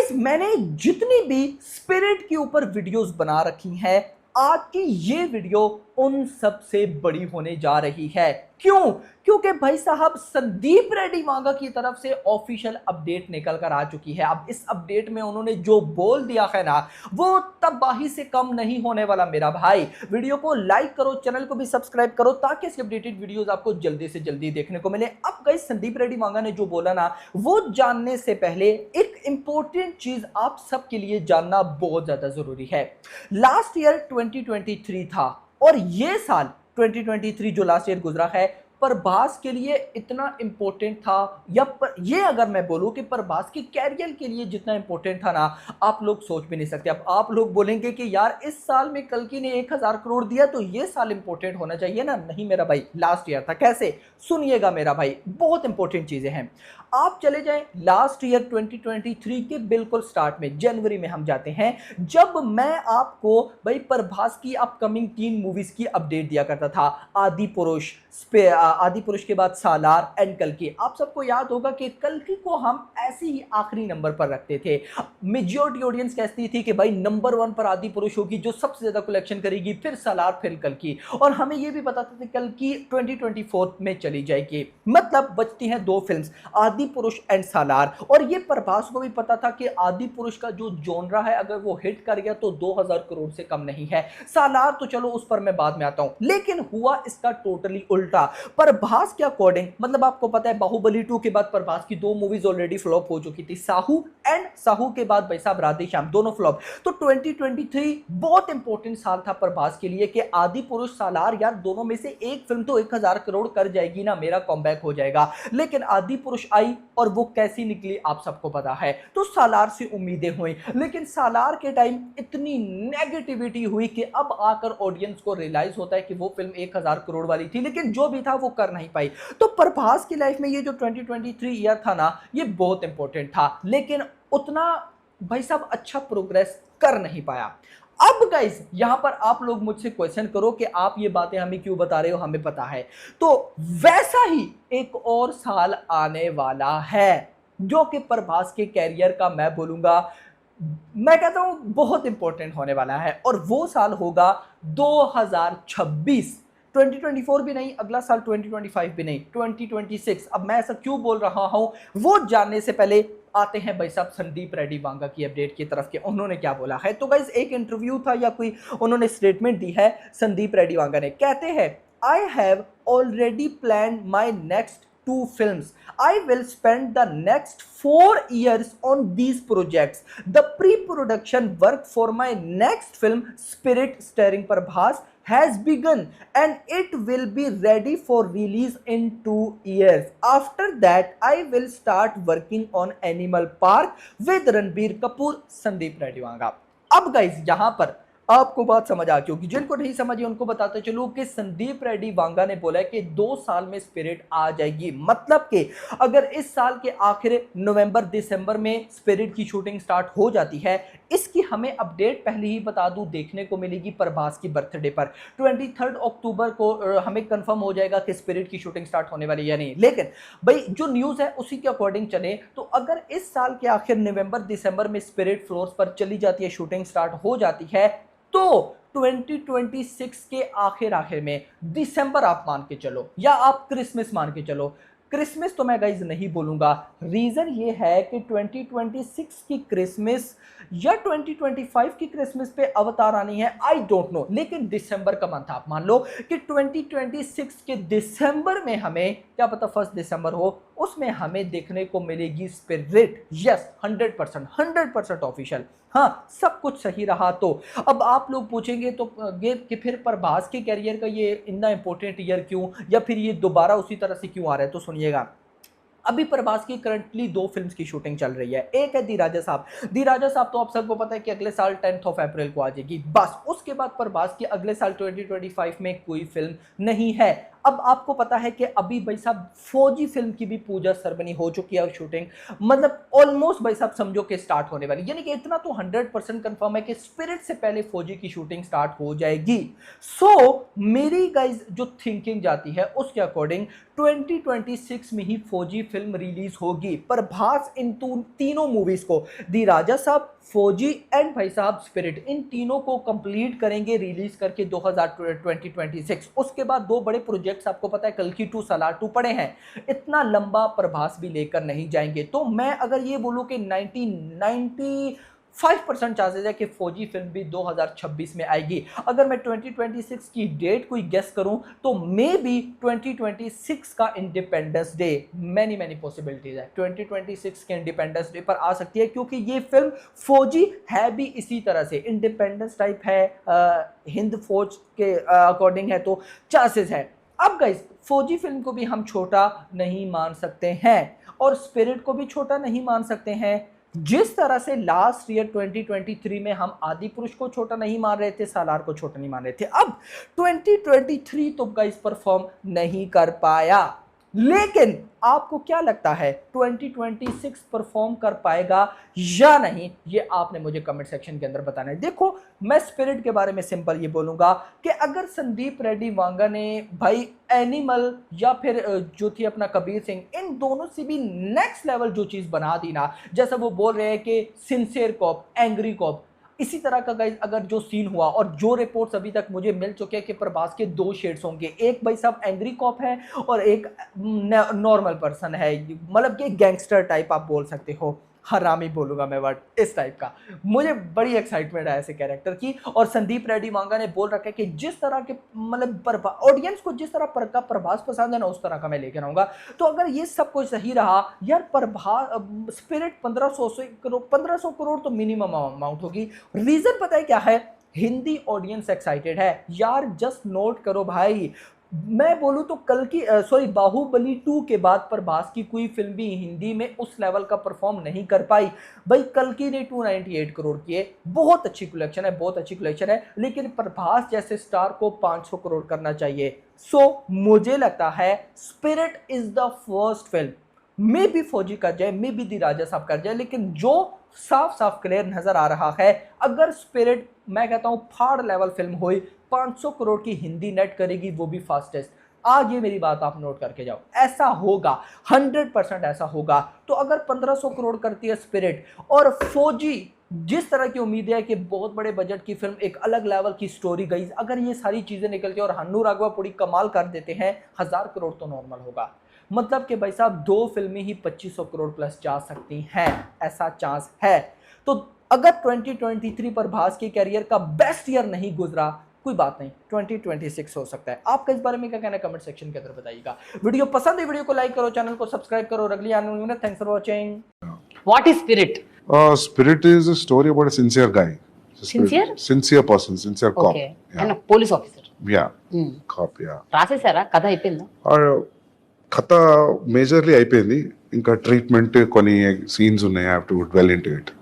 Guys मैंने जितनी भी स्पिरिट के ऊपर वीडियोस बना रखी हैं, आज की ये वीडियो उन सबसे बड़ी होने जा रही है। क्यों? क्योंकि भाई साहब संदीप रेड्डी वांगा की तरफ से ऑफिशियल अपडेट निकल कर आ चुकी है। अब इस अपडेट में उन्होंने जो बोल दिया है ना, वो तबाही से कम नहीं होने वाला मेरा भाई। वीडियो को लाइक करो, चैनल को भी सब्सक्राइब करो ताकि ऐसी अपडेटेड वीडियोस आपको जल्दी से जल्दी देखने को मिले। अब गाइस संदीप रेड्डी वांगा ने जो बोला ना, वो जानने से पहले एक इंपॉर्टेंट चीज आप सबके लिए जानना बहुत ज्यादा जरूरी है। लास्ट ईयर 2023 था और ये साल 2023 जो लास्ट ईयर गुजरा है प्रभास के लिए इतना इंपॉर्टेंट था, या ये अगर मैं बोलूं कि प्रभास के कैरियर के लिए जितना इंपॉर्टेंट था ना, आप लोग सोच भी नहीं सकते। अब आप लोग बोलेंगे कि यार इस साल में कल्कि ने 1000 करोड़ दिया तो ये साल इंपॉर्टेंट होना चाहिए ना। नहीं मेरा भाई, लास्ट ईयर था। कैसे? सुनिएगा मेरा भाई, बहुत इंपॉर्टेंट चीजें हैं। आप चले जाएं लास्ट ईयर 2023 के बिल्कुल स्टार्ट में, जनवरी में हम जाते हैं, जब मैं आपको भाई प्रभास की अपकमिंग 3 मूवीज की अपडेट दिया करता था। आदि पुरुष के बाद सालार एंड कल्कि। आप सबको याद होगा कि कल्कि को हम ऐसे ही आखिरी नंबर पर रखते थे। मेजॉरिटी ऑडियंस कहती थी कि भाई नंबर 1 पर आदि पुरुष होगी जो सबसे ज्यादा कलेक्शन करेगी, फिर सालार, फिर कल्कि। और हमें यह भी पता था कि कल्कि 2024 में चली जाएगी। मतलब बचती हैं 2 फिल्म्स, आदि पुरुष एंड सालार। और ये प्रभास को भी पता था कि आदि पुरुष का जो जॉनरा है अगर वो हिट कर गया तो 2000 करोड़ से कम नहीं है। सालार तो चलो उस पर मैं बाद में आता हूं, लेकिन हुआ इसका टोटली उल्टा। प्रभास के अकॉर्डिंग, मतलब आपको पता है बाहुबली 2 के बाद प्रभास की 2 मूवीज ऑलरेडी फ्लॉप हो चुकी थी, साहू एंड साहू के बाद भाई साहब राधे श्याम, दोनों फ्लॉप। तो 2023 बहुत इंपॉर्टेंट साल था प्रभास के लिए कि आदि पुरुष सालार, यार दोनों में से एक फिल्म तो 1000 करोड़ कर जाएगी ना, मेरा कमबैक हो जाएगा। लेकिन आदि पुरुष आई और वो कैसी निकली आप सबको पता है। तो सालार से उम्मीदें हुई, लेकिन सालार के टाइम इतनी नेगेटिविटी हुई कि अब आकर ऑडियंस को रियलाइज होता है कि वो फिल्म 1000 करोड़ वाली थी, लेकिन जो भी था वो कर नहीं पाई। तो प्रभास की लाइफ में ये जो 2023 ईयर था ना, ये बहुत इंपॉर्टेंट था, लेकिन उतना भाई साहब अच्छा प्रोग्रेस कर नहीं पाया। अब गाइस यहां पर आप लोग मुझसे क्वेश्चन करो कि आप ये बातें हमें क्यों बता रहे हो, हमें पता है। तो वैसा ही एक और साल आने वाला है जो कि प्रभास के कैरियर का मैं बोलूंगा, मैं कहता हूं बहुत इंपॉर्टेंट होने वाला है। और वो साल होगा 2026। 2024 भी नहीं, अगला साल 2025 भी नहीं, 2026। अब मैं ऐसा क्यों बोल रहा हूं वो जानने से पहले आते हैं भाई साहब संदीप रेड्डी वांगा की अपडेट की तरफ के उन्होंने क्या बोला है। तो गाइस एक इंटरव्यू था या कोई उन्होंने स्टेटमेंट दी है संदीप रेड्डी वांगा ने। कहते हैं I have already plan my next 2 films. I will spend the next 4 years on these projects. The pre-production work for my next film, Spirit, starring Prabhas, has begun and it will be ready for release in 2 years. After that, I will start working on Animal Park with Ranbir Kapoor, Sandeep Reddy Wanga. अब guys यहाँ पर आपको बात समझ आ चुकी। जिनको नहीं समझी उनको बताते चलूं कि संदीप रेड्डी वांगा ने बोला है कि 2 साल में स्पिरिट आ जाएगी। मतलब कि अगर इस साल के आखिर नवंबर दिसंबर में स्पिरिट की शूटिंग स्टार्ट हो जाती है, इसकी हमें अपडेट पहले ही बता दूं देखने को मिलेगी प्रभास की बर्थडे पर। 23 अक्टूबर को हमें कंफर्म हो जाएगा कि स्पिरिट की शूटिंग स्टार्ट होने वाली है या नहीं। लेकिन भाई जो न्यूज़ है उसी के अकॉर्डिंग चले तो अगर इस साल के आखिर नवंबर दिसंबर में स्पिरिट फ्लोर्स पर चली जाती है, शूटिंग स्टार्ट हो जाती है, तो 2026 के आखिर में दिसंबर आप मान के चलो या आप क्रिसमस मान के चलो। क्रिसमस तो मैं गाइज नहीं बोलूंगा, रीजन ये है कि 2026 की क्रिसमस या 2025 की क्रिसमस पे अवतार आनी है, आई डोंट नो। लेकिन दिसंबर का मंथ आप मान लो कि 2026 के दिसंबर में हमें क्या पता 1 दिसंबर हो, उसमें हमें देखने को मिलेगी स्पिरिट। Yes 100% official. हाँ सब कुछ सही रहा तो। अब आप लोग पूछेंगे तो ये कि फिर प्रभास के कैरियर का ये इतना इंपॉर्टेंट ईयर क्यों, या फिर ये दोबारा उसी तरह से क्यों आ रहा है। तो सुनिएगा, अभी प्रभास की करंटली 2 फिल्म्स की शूटिंग चल रही है। एक है दी राजा साहब। दी राजा साहब तो आप सबको पता है कि अगले साल 10 अप्रैल को आ जाएगी। बस उसके बाद प्रभास की अगले साल 2025 में कोई फिल्म नहीं है। अब आपको पता है कि अभी भाई साहब फौजी फिल्म की भी पूजा सेरेमनी हो चुकी है, शूटिंग मतलब ऑलमोस्ट भाई साहब समझो कि स्टार्ट होने वाली, यानी कि इतना तो 100% कंफर्म है कि स्पिरिट से पहले फौजी की शूटिंग स्टार्ट हो जाएगी। सो मेरी गाइज जो थिंकिंग जाती है उसके अकॉर्डिंग 2026 में ही फौजी फिल्म रिलीज होगी। प्रभास इन तीनों मूवीज को, दी राजा साहब, फौजी एंड भाई साहब स्पिरिट, इन तीनों को कंप्लीट करेंगे रिलीज करके 2026। उसके बाद दो बड़े प्रोजेक्ट्स आपको पता है कल की 2 सालार 2 पड़े हैं, इतना लंबा प्रभास भी लेकर नहीं जाएंगे। तो मैं अगर ये बोलूं कि 95% चांसेस है कि फौजी फिल्म भी 2026 में आएगी। अगर मैं 2026 की डेट कोई गेस करूं तो मे बी 2026 का इंडिपेंडेंस डे, मैनी पॉसिबिलिटीज है 2026 के इंडिपेंडेंस डे पर आ सकती है, क्योंकि ये फिल्म फौजी है भी इसी तरह से इंडिपेंडेंस टाइप है, हिंद फौज के अकॉर्डिंग है, तो चांसेस है। अब गाइस फौजी फिल्म को भी हम छोटा नहीं मान सकते हैं और स्पिरिट को भी छोटा नहीं मान सकते हैं। जिस तरह से लास्ट ईयर 2023 में हम आदि पुरुष को छोटा नहीं मान रहे थे, सालार को छोटा नहीं मान रहे थे, अब 2023 तो गाइस परफॉर्म नहीं कर पाया। लेकिन आपको क्या लगता है 2026 परफॉर्म कर पाएगा या नहीं, ये आपने मुझे कमेंट सेक्शन के अंदर बताना है। देखो मैं स्पिरिट के बारे में सिंपल ये बोलूंगा कि अगर संदीप रेड्डी वांगा ने भाई एनिमल या फिर जो थी अपना कबीर सिंह, इन दोनों से भी नेक्स्ट लेवल जो चीज बना दी ना, जैसा वो बोल रहे हैं कि सिंसियर कॉप, एंग्री कॉप, इसी तरह का गाइस अगर जो सीन हुआ और जो रिपोर्ट्स अभी तक मुझे मिल चुके हैं कि प्रभास के 2 शेड्स होंगे, एक भाई साहब एंग्री कॉप है और एक नॉर्मल पर्सन है, मतलब कि गैंगस्टर टाइप आप बोल सकते हो, हरामी बोलूंगा मैं वर्ड इस टाइप का। मुझे बड़ी एक्साइटमेंट है ऐसे कैरेक्टर की। और संदीप रेड्डी वांगा ने बोल रखा है कि जिस तरह के मतलब ऑडियंस को जिस तरह का प्रभास पसंद है ना, उस तरह का मैं लेकर आऊंगा। तो अगर ये सब कुछ सही रहा यार, प्रभास स्पिरिट 1500 करोड़ तो मिनिमम अमाउंट होगी। रीजन पता है क्या है? हिंदी ऑडियंस एक्साइटेड है यार, जस्ट नोट करो भाई। मैं बोलूं तो कल की बाहुबली 2 के बाद प्रभास की कोई फिल्म भी हिंदी में उस लेवल का परफॉर्म नहीं कर पाई। भाई कल की ने 298 करोड़ किए, बहुत अच्छी कलेक्शन है, बहुत अच्छी कलेक्शन है, लेकिन प्रभास जैसे स्टार को 500 करोड़ करना चाहिए। सो मुझे लगता है spirit is the first film, may be फौजी कर जाए, मे बी दी राजा साहब कर जाए, लेकिन जो साफ साफ क्लियर नजर आ रहा है, अगर स्पिरिट मैं कहता हूं फाड़ लेवल फिल्म हुई, 500 करोड़ की हिंदी नेट करेगी, वो भी फास्टेस्ट। आज ये मेरी बात आप नोट करके जाओ, ऐसा होगा, 100% ऐसा होगा। तो अगर 1500 करोड़ करती है स्पिरिट और फौजी जिस तरह की उम्मीद है कि बहुत बड़े बजट की फिल्म, एक अलग लेवल की स्टोरी गई, अगर ये सारी चीजें निकलती और हन्नू राघवापुड़ी कमाल कर देते हैं, 1000 करोड़ तो नॉर्मल होगा। मतलब कि भाई साहब 2 फिल्में ही 2500 करोड़ प्लस जा सकती हैं, ऐसा चांस है। तो अगर 2023 पर भास के कैरियर का बेस्ट ईयर नहीं गुजरा, कोई बात नहीं, 2026 हो सकता है। आपका इस बारे में क्या कहना है कमेंट सेक्शन के अंदर बताइएगा। वीडियो पसंद है, वीडियो को लाइक करो, चैनल को सब्सक्राइब करो। अगली आने वाली में thanks for watching. What is spirit? Spirit is a story about a sincere guy. Sincere? Sincere person, sincere cop. Okay. Yeah. And a police officer. Yeah. Hmm. Cop, yeah. రాసేసారా కథ అయిపోయిందా? కథ majorly అయిపోయింది, ఇంకా ట్రీట్మెంట్ కొన్ని scenes ఉన్నాయి, I have to dwell into it.